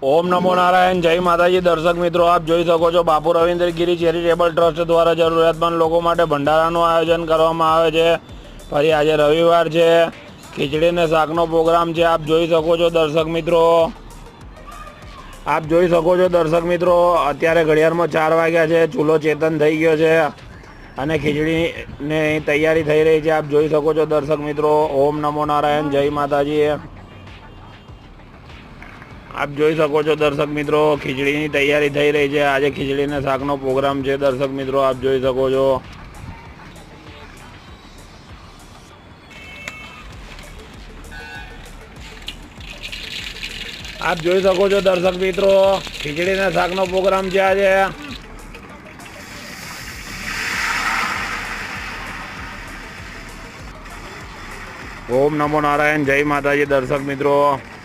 ઓમ નમો નારાયણ, જય માતાજી. દર્શક મિત્રો, આપ જોઈ શકો છો બાપુ રવિન્દ્ર ગિરી ચેરિટેબલ ટ્રસ્ટ દ્વારા જરૂરિયાતમંદ લોકો માટે ભંડારાનું આયોજન કરવામાં આવે છે. ફરી આજે રવિવાર છે, ખીચડી ને શાકનો પ્રોગ્રામ છે. આપ જોઈ શકો છો દર્શક મિત્રો. દર્શક મિત્રો, અત્યારે ઘડિયાળમાં 4 વાગ્યા છે. ચૂલો ચેતન થઈ ગયો છે અને ખીચડીની તૈયારી થઈ રહી છે. આપ જોઈ શકો છો દર્શક મિત્રો. ઓમ નમો નારાયણ, જય માતાજી. આપ જોઈ શકો છો દર્શક મિત્રો, ખીચડીની તૈયારી થઈ રહી છે. આજે ખીચડીને શાકનો પ્રોગ્રામ છે દર્શક મિત્રો. આપ જોઈ શકો છો. દર્શક મિત્રો, ખીચડીને શાકનો પ્રોગ્રામ છે આજે. ઓમ નમો નારાયણ, જય માતાજી. દર્શક મિત્રો,